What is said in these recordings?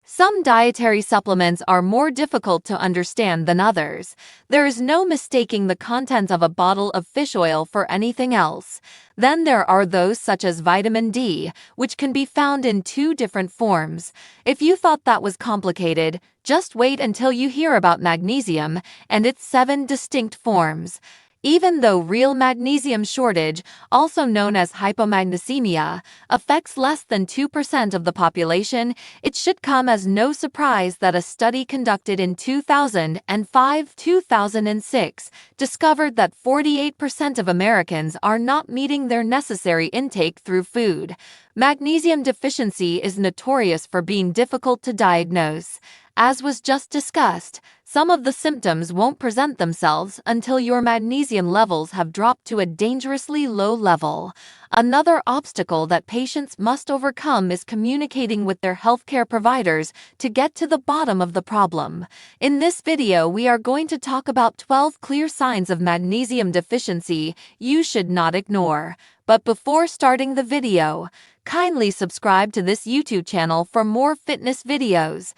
Some dietary supplements are more difficult to understand than others. There is no mistaking the content of a bottle of fish oil for anything else. Then there are those such as vitamin D, which can be found in two different forms. If you thought that was complicated, just wait until you hear about magnesium and its 7 distinct forms. Even though real magnesium shortage, also known as hypomagnesemia, affects less than 2% of the population, it should come as no surprise that a study conducted in 2005-2006 discovered that 48% of Americans are not meeting their necessary intake through food. Magnesium deficiency is notorious for being difficult to diagnose. As was just discussed, some of the symptoms won't present themselves until your magnesium levels have dropped to a dangerously low level. Another obstacle that patients must overcome is communicating with their healthcare providers to get to the bottom of the problem. In this video, we are going to talk about 12 clear signs of magnesium deficiency you should not ignore. But before starting the video, kindly subscribe to this YouTube channel for more fitness videos.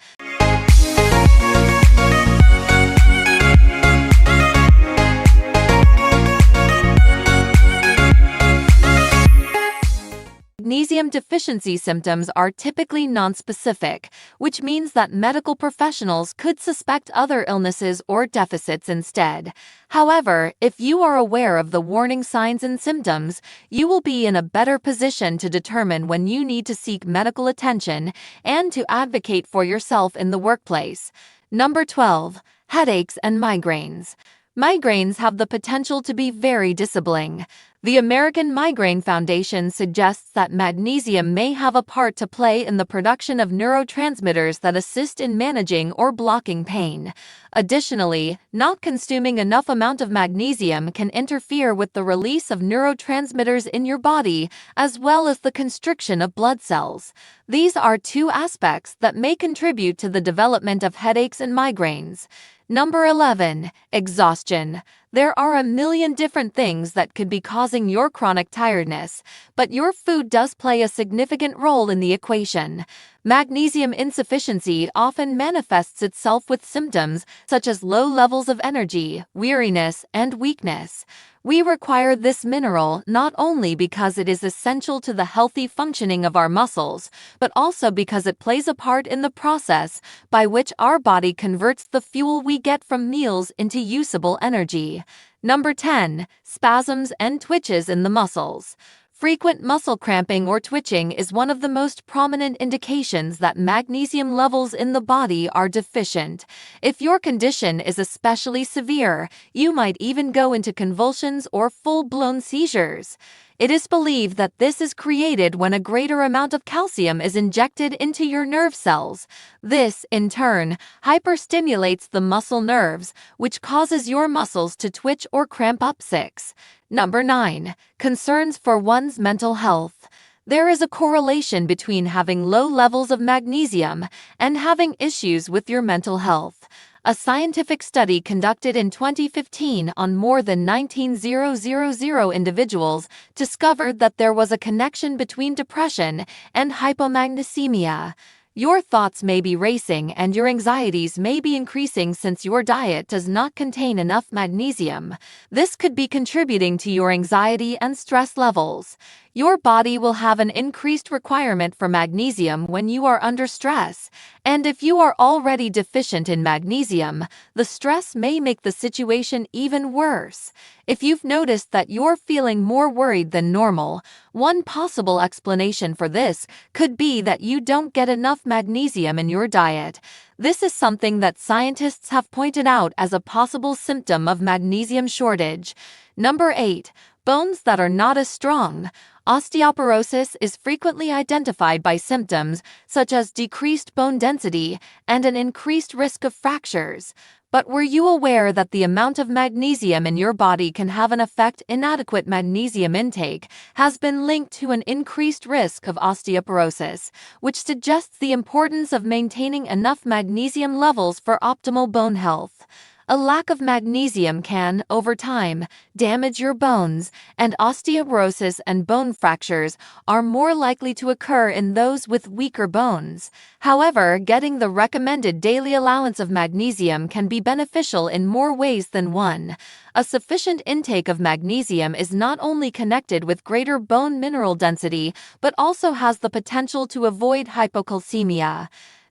Magnesium deficiency symptoms are typically nonspecific, which means that medical professionals could suspect other illnesses or deficits instead. However, if you are aware of the warning signs and symptoms, you will be in a better position to determine when you need to seek medical attention and to advocate for yourself in the workplace. Number 12. Headaches and migraines. Migraines have the potential to be very disabling. The American Migraine Foundation suggests that magnesium may have a part to play in the production of neurotransmitters that assist in managing or blocking pain. Additionally, not consuming enough amount of magnesium can interfere with the release of neurotransmitters in your body, as well as the constriction of blood cells. These are two aspects that may contribute to the development of headaches and migraines. Number 11. Exhaustion. There are a million different things that could be causing your chronic tiredness, but your food does play a significant role in the equation. Magnesium insufficiency often manifests itself with symptoms such as low levels of energy, weariness, and weakness. We require this mineral not only because it is essential to the healthy functioning of our muscles, but also because it plays a part in the process by which our body converts the fuel we get from meals into usable energy. Number 10. Spasms and twitches in the muscles. Frequent muscle cramping or twitching is one of the most prominent indications that magnesium levels in the body are deficient. If your condition is especially severe, you might even go into convulsions or full-blown seizures. It is believed that this is created when a greater amount of calcium is injected into your nerve cells. This, in turn, hyperstimulates the muscle nerves, which causes your muscles to twitch or cramp up. 6. Number 9. Concerns for one's mental health. There is a correlation between having low levels of magnesium and having issues with your mental health. A scientific study conducted in 2015 on more than 19,000 individuals discovered that there was a connection between depression and hypomagnesemia. Your thoughts may be racing and your anxieties may be increasing since your diet does not contain enough magnesium. This could be contributing to your anxiety and stress levels. Your body will have an increased requirement for magnesium when you are under stress, and if you are already deficient in magnesium, the stress may make the situation even worse. If you've noticed that you're feeling more worried than normal, one possible explanation for this could be that you don't get enough magnesium in your diet. This is something that scientists have pointed out as a possible symptom of magnesium shortage. Number 8. Bones that are not as strong. Osteoporosis is frequently identified by symptoms such as decreased bone density and an increased risk of fractures. But were you aware that the amount of magnesium in your body can have an effect? Inadequate magnesium intake has been linked to an increased risk of osteoporosis, which suggests the importance of maintaining enough magnesium levels for optimal bone health. A lack of magnesium can, over time, damage your bones, and osteoporosis and bone fractures are more likely to occur in those with weaker bones. However, getting the recommended daily allowance of magnesium can be beneficial in more ways than one. A sufficient intake of magnesium is not only connected with greater bone mineral density, but also has the potential to avoid hypocalcemia.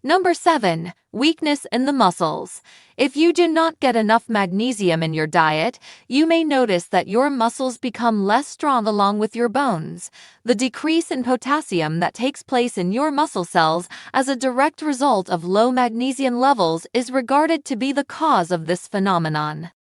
Number 7. Weakness in the muscles. If you do not get enough magnesium in your diet, you may notice that your muscles become less strong along with your bones. The decrease in potassium that takes place in your muscle cells as a direct result of low magnesium levels is regarded to be the cause of this phenomenon.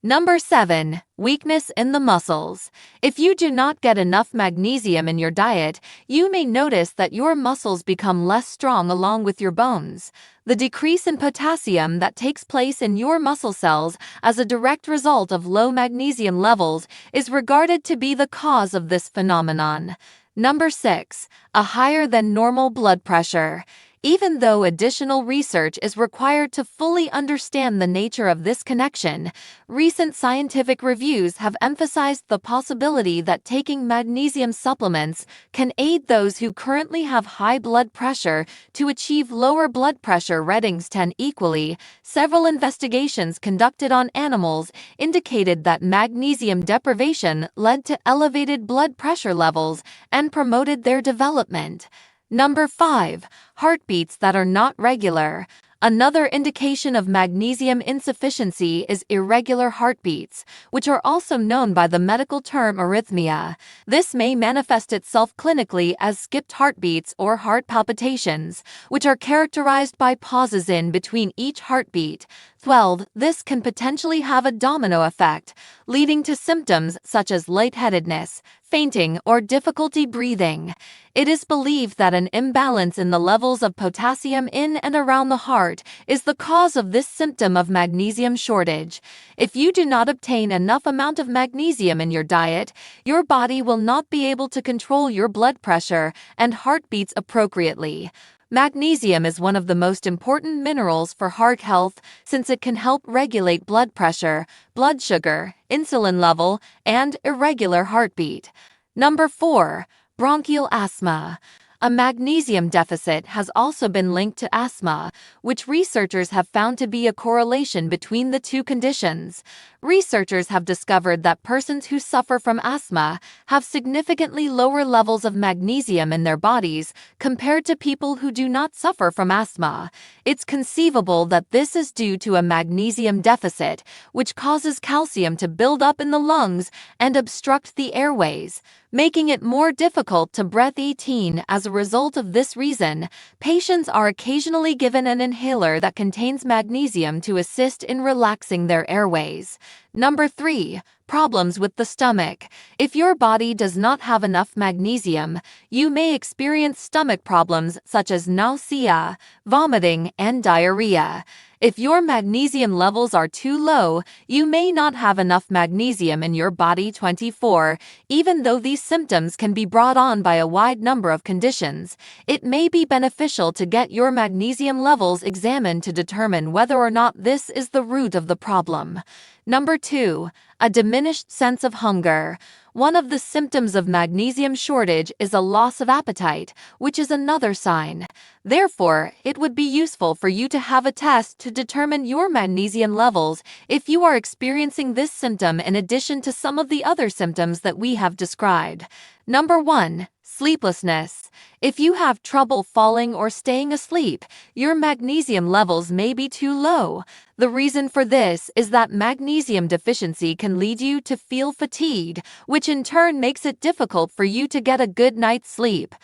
Number 7. Weakness in the muscles. If you do not get enough magnesium in your diet, you may notice that your muscles become less strong along with your bones. The decrease in potassium that takes place in your muscle cells as a direct result of low magnesium levels is regarded to be the cause of this phenomenon. Number 6. A higher than normal blood pressure. Even though additional research is required to fully understand the nature of this connection, recent scientific reviews have emphasized the possibility that taking magnesium supplements can aid those who currently have high blood pressure to achieve lower blood pressure readings. 10 Equally, several investigations conducted on animals indicated that magnesium deprivation led to elevated blood pressure levels and promoted their development. Number 5. Heartbeats that are not regular. Another indication of magnesium insufficiency is irregular heartbeats, which are also known by the medical term arrhythmia. This may manifest itself clinically as skipped heartbeats or heart palpitations, which are characterized by pauses in between each heartbeat. 12. This can potentially have a domino effect, leading to symptoms such as lightheadedness, fainting, or difficulty breathing. It is believed that an imbalance in the levels of potassium in and around the heart is the cause of this symptom of magnesium shortage. If you do not obtain enough amount of magnesium in your diet, your body will not be able to control your blood pressure and heartbeats appropriately. Magnesium is one of the most important minerals for heart health since it can help regulate blood pressure, blood sugar, insulin level, and irregular heartbeat. Number 4. Bronchial asthma. A magnesium deficit has also been linked to asthma, which researchers have found to be a correlation between the two conditions. Researchers have discovered that persons who suffer from asthma have significantly lower levels of magnesium in their bodies compared to people who do not suffer from asthma. It's conceivable that this is due to a magnesium deficit, which causes calcium to build up in the lungs and obstruct the airways, making it more difficult to breathe. 18 As a result of this reason, patients are occasionally given an inhaler that contains magnesium to assist in relaxing their airways. Number 3. Problems with the stomach. If your body does not have enough magnesium, you may experience stomach problems such as nausea, vomiting, and diarrhea. If your magnesium levels are too low, you may not have enough magnesium in your body. 24 Even though these symptoms can be brought on by a wide number of conditions, it may be beneficial to get your magnesium levels examined to determine whether or not this is the root of the problem. Number 2. A diminished sense of hunger. One of the symptoms of magnesium shortage is a loss of appetite, which is another sign. Therefore, it would be useful for you to have a test to determine your magnesium levels if you are experiencing this symptom in addition to some of the other symptoms that we have described. Number 1. Sleeplessness. If you have trouble falling or staying asleep, your magnesium levels may be too low. The reason for this is that magnesium deficiency can lead you to feel fatigued, which in turn makes it difficult for you to get a good night's sleep.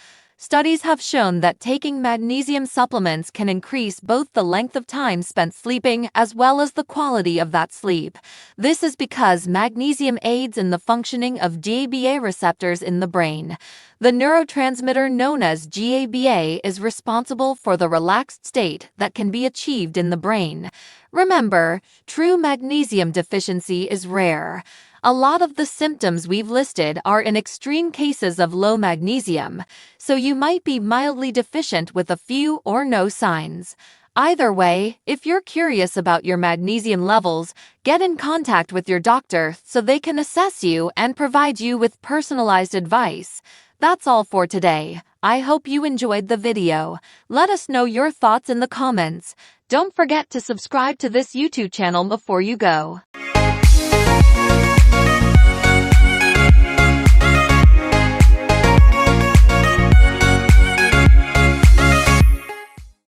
Studies have shown that taking magnesium supplements can increase both the length of time spent sleeping as well as the quality of that sleep. This is because magnesium aids in the functioning of GABA receptors in the brain. The neurotransmitter known as GABA is responsible for the relaxed state that can be achieved in the brain. Remember, true magnesium deficiency is rare. A lot of the symptoms we've listed are in extreme cases of low magnesium, so you might be mildly deficient with a few or no signs. Either way, if you're curious about your magnesium levels, get in contact with your doctor so they can assess you and provide you with personalized advice. That's all for today. I hope you enjoyed the video. Let us know your thoughts in the comments. Don't forget to subscribe to this YouTube channel before you go.